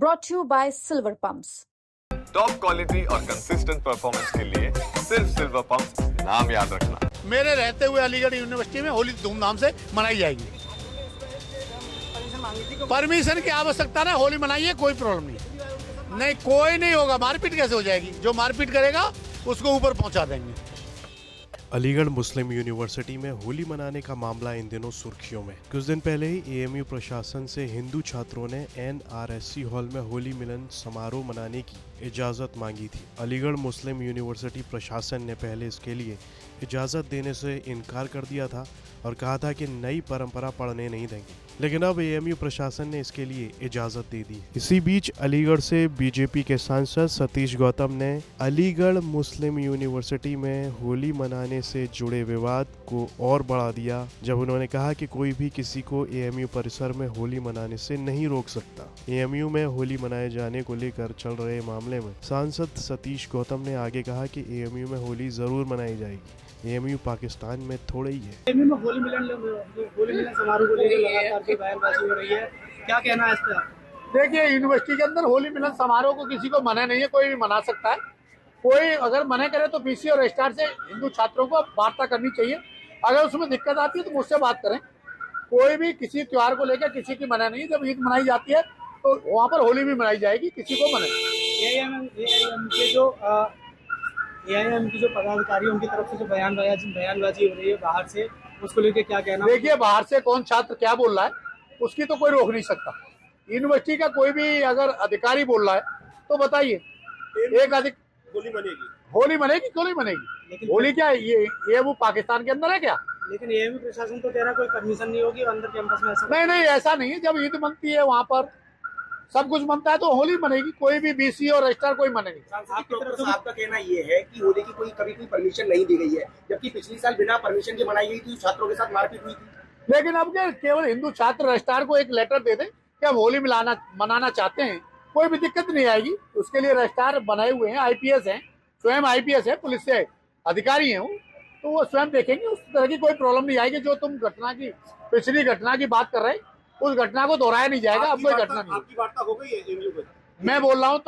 brought to you by Silver Pumps. Top quality और consistent performance के लिए सिर्फ सिल्वर पंप नाम याद रखना। मेरे रहते हुए अलीगढ़ यूनिवर्सिटी में होली धूमधाम से मनाई जाएगी। परमिशन की आवश्यकता ना, होली मनाइए, कोई प्रॉब्लम नहीं, कोई नहीं होगा। मारपीट कैसे हो जाएगी? जो मारपीट करेगा उसको ऊपर पहुंचा देंगे। अलीगढ़ मुस्लिम यूनिवर्सिटी में होली मनाने का मामला इन दिनों सुर्खियों में। कुछ दिन पहले ही एएमयू प्रशासन से हिंदू छात्रों ने एनआरएससी हॉल में होली मिलन समारोह मनाने की इजाजत मांगी थी। अलीगढ़ मुस्लिम यूनिवर्सिटी प्रशासन ने पहले इसके लिए इजाजत देने से इनकार कर दिया था और कहा था कि नई परंपरा पढ़ने नहीं देंगे, लेकिन अब एएमयू प्रशासन ने इसके लिए इजाजत दे दी। इसी बीच अलीगढ़ से बीजेपी के सांसद सतीश गौतम ने अलीगढ़ मुस्लिम यूनिवर्सिटी में होली मनाने से जुड़े विवाद को और बढ़ा दिया, जब उन्होंने कहा कि कोई भी किसी को एएमयू परिसर में होली मनाने से नहीं रोक सकता। एएमयू में होली मनाए जाने को लेकर चल रहे मामले में सांसद सतीश गौतम ने आगे कहा कि एएमयू में होली जरूर मनाई जाएगी। एएमयू पाकिस्तान में थोड़ा ही है। एएमयू में होली मिलन समारोह को लेकर लगातार जो बयानबाजी हो रही है, क्या कहना है इस पर? देखिए, यूनिवर्सिटी के अंदर होली मिलन समारोह को किसी को मना नहीं है, कोई भी मना सकता है। कोई अगर मना करे तो पीसी और रजिस्ट्रार से हिंदू छात्रों को वार्ता करनी चाहिए। अगर उसमें दिक्कत आती है तो मुझसे बात करें। कोई भी किसी त्योहार को लेकर किसी की मना नहीं है। जब ईद मनाई जाती है तो वहाँ पर होली भी मनाई जाएगी, किसी को मना नहीं। एआईएम की जो पदाधिकारी उनकी तरफ से जो बयानबाजी हो रही है बाहर से, उसको लेकर क्या कहना? देखिए, बाहर से कौन छात्र क्या बोल रहा है उसकी तो कोई रोक नहीं सकता। यूनिवर्सिटी का कोई भी अगर अधिकारी बोल रहा है तो बताइए। एक होली मनेगी, क्यों नहीं मनेगी? होली क्या है? ये वो पाकिस्तान के अंदर है क्या? लेकिन एएमयू प्रशासन तो कह रहा है कोई परमिशन नहीं होगी अंदर कैंपस में। नहीं, ऐसा नहीं है। जब ईद मनती है वहाँ पर सब कुछ मनता है तो होली मनेगी। कोई भी बीसी और रजिस्ट्रार कोई मनेगी। आपका कहना ये है कि होली की कभी कोई परमिशन नहीं दी गई है, जबकि पिछले साल बिना परमिशन के मनाई गई थी, छात्रों के साथ मारपीट हुई थी। लेकिन अब क्या केवल हिंदू छात्र रजिस्ट्रार को एक लेटर दे दें कि हम होली मनाना चाहते हैं, कोई भी दिक्कत नहीं आएगी। उसके लिए रजिस्ट्रार बनाए हुए हैं, आईपीएस हैं, स्वयं आईपीएस है, पुलिस से अधिकारी हैं, तो वो स्वयं देखेंगे। उस तरह की कोई प्रॉब्लम नहीं आएगी। जो तुम पिछली घटना की बात कर रहे हैं, उस घटना को दोहराया नहीं जाएगा। अब कोई घटना नहीं। आपकी वार्ता हो गई है एएमयू पे? मैं बोल रहा हूँ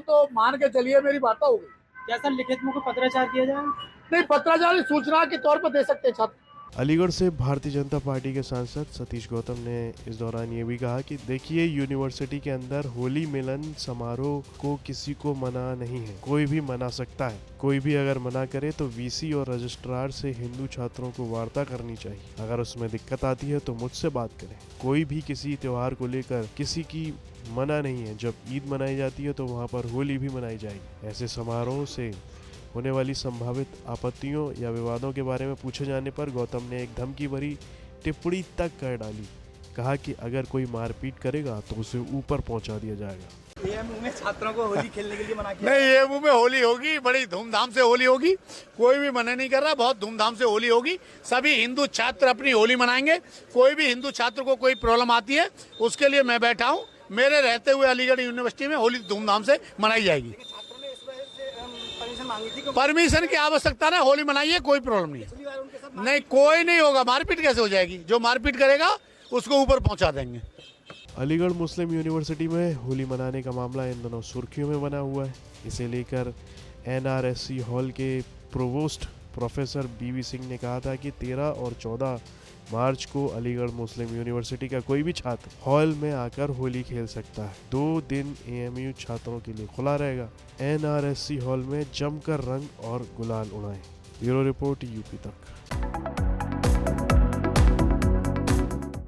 तो मान के चलिए मेरी वार्ता हो गई। क्या सर लिखित में कोई पत्राचार किया जाए? नहीं, पत्राचार सूचना के तौर पर दे सकते हैं छात्र। अलीगढ़ से भारतीय जनता पार्टी के सांसद सतीश गौतम ने इस दौरान ये भी कहा कि देखिए, यूनिवर्सिटी के अंदर होली मिलन समारोह को किसी को मना नहीं है, कोई भी मना सकता है। कोई भी अगर मना करे तो वीसी और रजिस्ट्रार से हिंदू छात्रों को वार्ता करनी चाहिए। अगर उसमें दिक्कत आती है तो मुझसे बात करें। कोई भी किसी त्योहार को लेकर किसी की मना नहीं है। जब ईद मनाई जाती है तो वहाँ पर होली भी मनाई जाएगी। ऐसे समारोह से होने वाली संभावित आपत्तियों या विवादों के बारे में पूछे जाने पर गौतम ने एक धमकी भरी टिप्पणी तक कर डाली। कहा कि अगर कोई मारपीट करेगा तो उसे ऊपर पहुंचा दिया जाएगा। एएमयू में छात्रों को होली खेलने के लिए मना किया? नहीं, एएमयू में होली होगी, बड़ी धूमधाम से होली होगी। कोई भी मना नहीं कर रहा, बहुत धूमधाम से होली होगी। सभी हिंदू छात्र अपनी होली मनाएंगे। कोई भी हिंदू छात्र को कोई प्रॉब्लम आती है उसके लिए मैं बैठा हूँ। मेरे रहते हुए अलीगढ़ यूनिवर्सिटी में होली धूमधाम से मनाई जाएगी। परमिशन की आवश्यकता ना, होली मनाइए, कोई प्रॉब्लम नहीं, कोई नहीं होगा। मारपीट कैसे हो जाएगी? जो मारपीट करेगा उसको ऊपर पहुंचा देंगे। अलीगढ़ मुस्लिम यूनिवर्सिटी में होली मनाने का मामला इन दोनों सुर्खियों में बना हुआ है। इसे लेकर एनआरएससी हॉल के प्रोवोस्ट प्रोफेसर बीवी सिंह ने कहा था कि 13 और 14 मार्च को अलीगढ़ मुस्लिम यूनिवर्सिटी का कोई भी छात्र हॉल में आकर होली खेल सकता है। 2 दिन एएमयू छात्रों के लिए खुला रहेगा। एनआरएससी हॉल में जमकर रंग और गुलाल उड़ाएं। ब्यूरो रिपोर्ट यूपी तक।